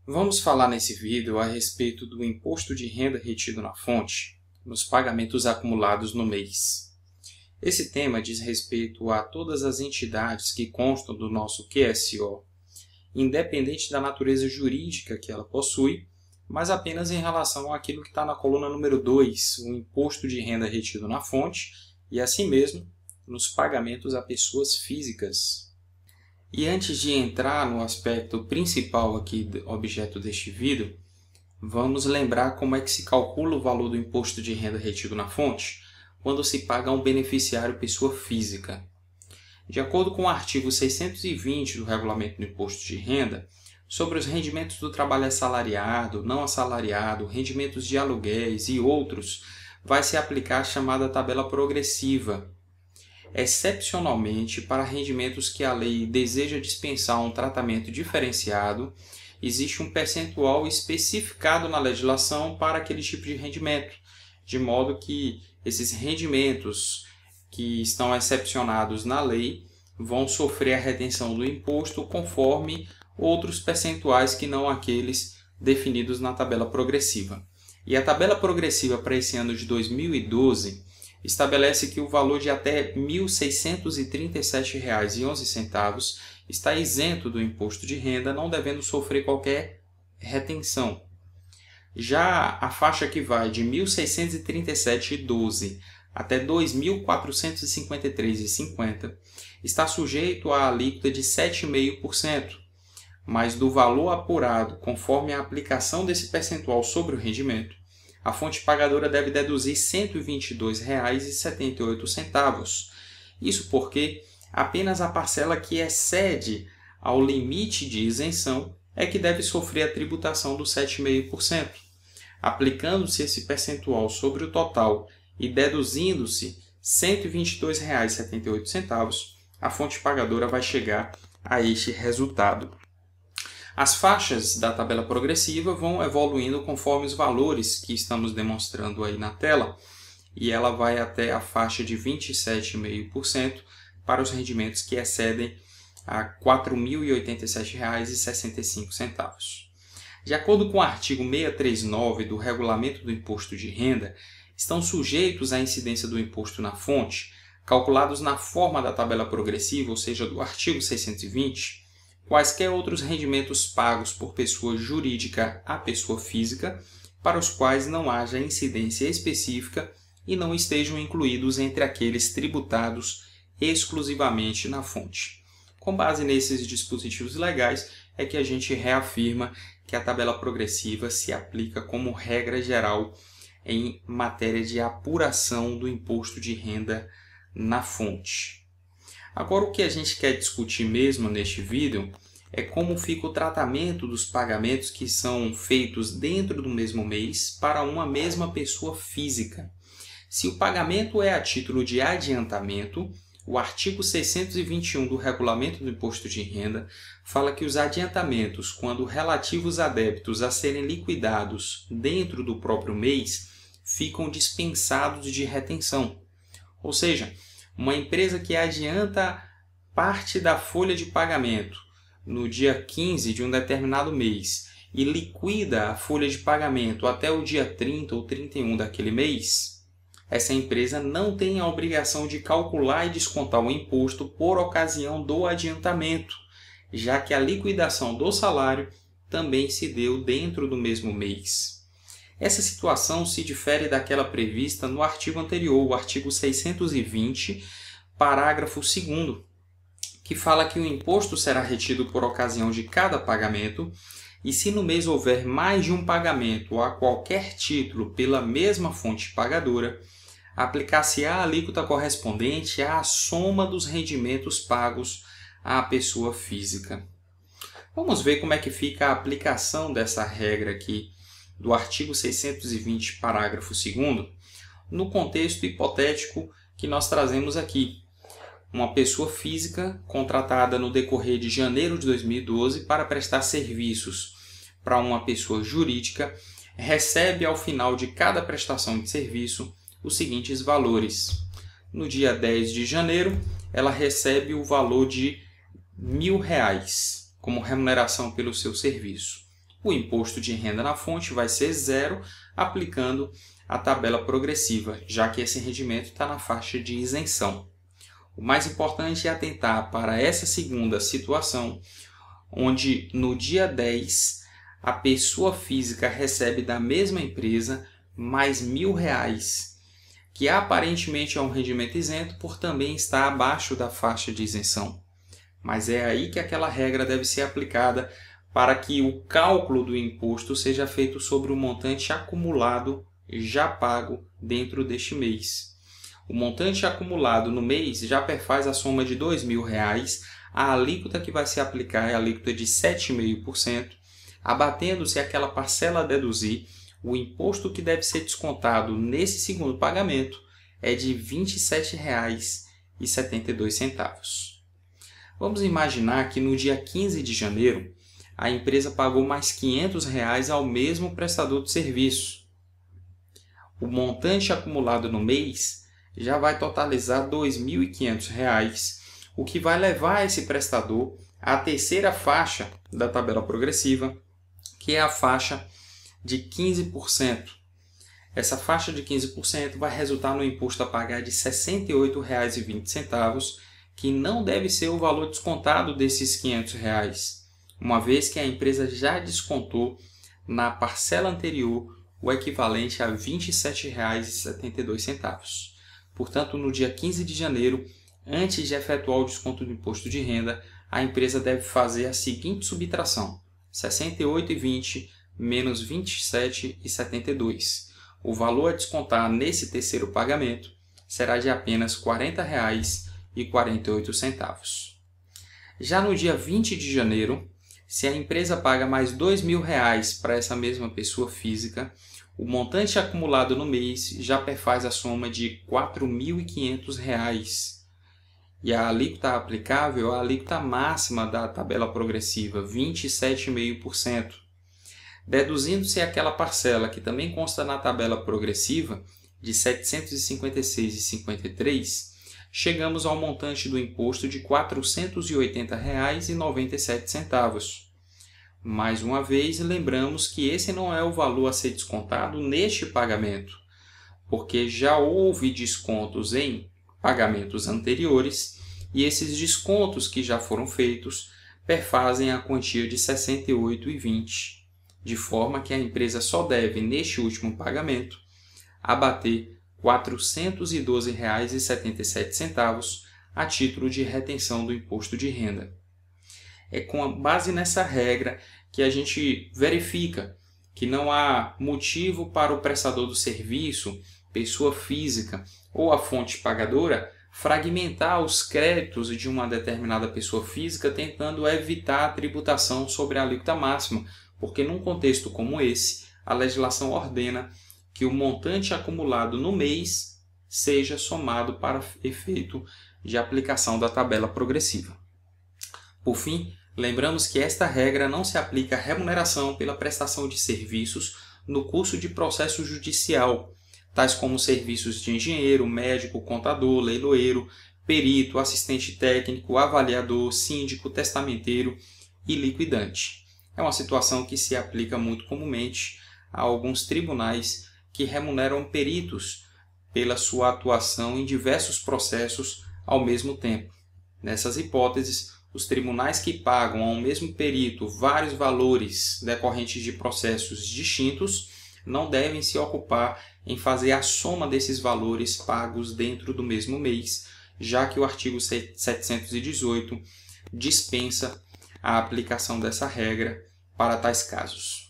Vamos falar nesse vídeo a respeito do imposto de renda retido na fonte, nos pagamentos acumulados no mês. Esse tema diz respeito a todas as entidades que constam do nosso QSO, independente da natureza jurídica que ela possui, mas apenas em relação àquilo que está na coluna número 2, o imposto de renda retido na fonte, e assim mesmo nos pagamentos a pessoas físicas. E antes de entrar no aspecto principal aqui do objeto deste vídeo, vamos lembrar como é que se calcula o valor do imposto de renda retido na fonte quando se paga a um beneficiário pessoa física. De acordo com o artigo 620 do Regulamento do Imposto de Renda, sobre os rendimentos do trabalho assalariado, não assalariado, rendimentos de aluguéis e outros, vai se aplicar a chamada tabela progressiva. Excepcionalmente, para rendimentos que a lei deseja dispensar um tratamento diferenciado, existe um percentual especificado na legislação para aquele tipo de rendimento, de modo que esses rendimentos que estão excepcionados na lei vão sofrer a retenção do imposto conforme outros percentuais que não aqueles definidos na tabela progressiva. E a tabela progressiva para esse ano de 2012 estabelece que o valor de até R$ 1.637,11 está isento do imposto de renda, não devendo sofrer qualquer retenção. Já a faixa que vai de R$ 1.637,12 até R$ 2.453,50 está sujeito à alíquota de 7,5%, mas do valor apurado conforme a aplicação desse percentual sobre o rendimento, a fonte pagadora deve deduzir R$ 122,78. Isso porque apenas a parcela que excede ao limite de isenção é que deve sofrer a tributação dos 7,5%. Aplicando-se esse percentual sobre o total e deduzindo-se R$ 122,78, a fonte pagadora vai chegar a este resultado. As faixas da tabela progressiva vão evoluindo conforme os valores que estamos demonstrando aí na tela, e ela vai até a faixa de 27,5% para os rendimentos que excedem a R$ 4.087,65. De acordo com o artigo 639 do Regulamento do Imposto de Renda, estão sujeitos à incidência do imposto na fonte, calculados na forma da tabela progressiva, ou seja, do artigo 620, quaisquer outros rendimentos pagos por pessoa jurídica a pessoa física, para os quais não haja incidência específica e não estejam incluídos entre aqueles tributados exclusivamente na fonte. Com base nesses dispositivos legais, é que a gente reafirma que a tabela progressiva se aplica como regra geral em matéria de apuração do imposto de renda na fonte. Agora, o que a gente quer discutir mesmo neste vídeo é como fica o tratamento dos pagamentos que são feitos dentro do mesmo mês para uma mesma pessoa física. Se o pagamento é a título de adiantamento, o artigo 621 do Regulamento do Imposto de Renda fala que os adiantamentos, quando relativos a débitos a serem liquidados dentro do próprio mês, ficam dispensados de retenção. Ou seja, uma empresa que adianta parte da folha de pagamento no dia 15 de um determinado mês e liquida a folha de pagamento até o dia 30 ou 31 daquele mês, essa empresa não tem a obrigação de calcular e descontar o imposto por ocasião do adiantamento, já que a liquidação do salário também se deu dentro do mesmo mês. Essa situação se difere daquela prevista no artigo anterior, o artigo 620, parágrafo 2º, que fala que o imposto será retido por ocasião de cada pagamento e se no mês houver mais de um pagamento a qualquer título pela mesma fonte pagadora, aplicar-se-á a alíquota correspondente à soma dos rendimentos pagos à pessoa física. Vamos ver como é que fica a aplicação dessa regra aqui do artigo 620, parágrafo 2º, no contexto hipotético que nós trazemos aqui. Uma pessoa física contratada no decorrer de janeiro de 2012 para prestar serviços para uma pessoa jurídica recebe ao final de cada prestação de serviço os seguintes valores. No dia 10 de janeiro, ela recebe o valor de R$ 1.000 como remuneração pelo seu serviço. o imposto de renda na fonte vai ser zero, aplicando a tabela progressiva, já que esse rendimento está na faixa de isenção. O mais importante é atentar para essa segunda situação, onde no dia 10 a pessoa física recebe da mesma empresa mais R$1.000, que aparentemente é um rendimento isento por também estar abaixo da faixa de isenção. Mas é aí que aquela regra deve ser aplicada para que o cálculo do imposto seja feito sobre o montante acumulado já pago dentro deste mês. O montante acumulado no mês já perfaz a soma de R$2.000, a alíquota que vai se aplicar é a alíquota de 7,5%, abatendo-se aquela parcela a deduzir, o imposto que deve ser descontado nesse segundo pagamento é de R$ 27,72. Vamos imaginar que no dia 15 de janeiro, a empresa pagou mais R$ 500 ao mesmo prestador de serviço. O montante acumulado no mês já vai totalizar R$ 2.500, o que vai levar esse prestador à terceira faixa da tabela progressiva, que é a faixa de 15%. Essa faixa de 15% vai resultar no imposto a pagar de R$ 68,20, que não deve ser o valor descontado desses R$ 500, uma vez que a empresa já descontou na parcela anterior o equivalente a R$ 27,72. Portanto, no dia 15 de janeiro, antes de efetuar o desconto do imposto de renda, a empresa deve fazer a seguinte subtração: R$ 68,20 menos R$ 27,72. O valor a descontar nesse terceiro pagamento será de apenas R$ 40,48. Já no dia 20 de janeiro, se a empresa paga mais R$ 2.000 para essa mesma pessoa física, o montante acumulado no mês já perfaz a soma de R$ 4.500. E a alíquota aplicável é a alíquota máxima da tabela progressiva, 27,5%. Deduzindo-se aquela parcela que também consta na tabela progressiva, de R$ 756,53, chegamos ao montante do imposto de R$ 480,97. Mais uma vez, lembramos que esse não é o valor a ser descontado neste pagamento, porque já houve descontos em pagamentos anteriores e esses descontos que já foram feitos perfazem a quantia de R$ 68,20, de forma que a empresa só deve, neste último pagamento, abater R$ 412,77 a título de retenção do imposto de renda. É com base nessa regra que a gente verifica que não há motivo para o prestador do serviço, pessoa física ou a fonte pagadora fragmentar os créditos de uma determinada pessoa física tentando evitar a tributação sobre a alíquota máxima, porque num contexto como esse, a legislação ordena que o montante acumulado no mês seja somado para efeito de aplicação da tabela progressiva. Por fim, lembramos que esta regra não se aplica à remuneração pela prestação de serviços no curso de processo judicial, tais como serviços de engenheiro, médico, contador, leiloeiro, perito, assistente técnico, avaliador, síndico, testamenteiro e liquidante. É uma situação que se aplica muito comumente a alguns tribunais que remuneram peritos pela sua atuação em diversos processos ao mesmo tempo. Nessas hipóteses, os tribunais que pagam ao mesmo perito vários valores decorrentes de processos distintos não devem se ocupar em fazer a soma desses valores pagos dentro do mesmo mês, já que o artigo 718 dispensa a aplicação dessa regra para tais casos.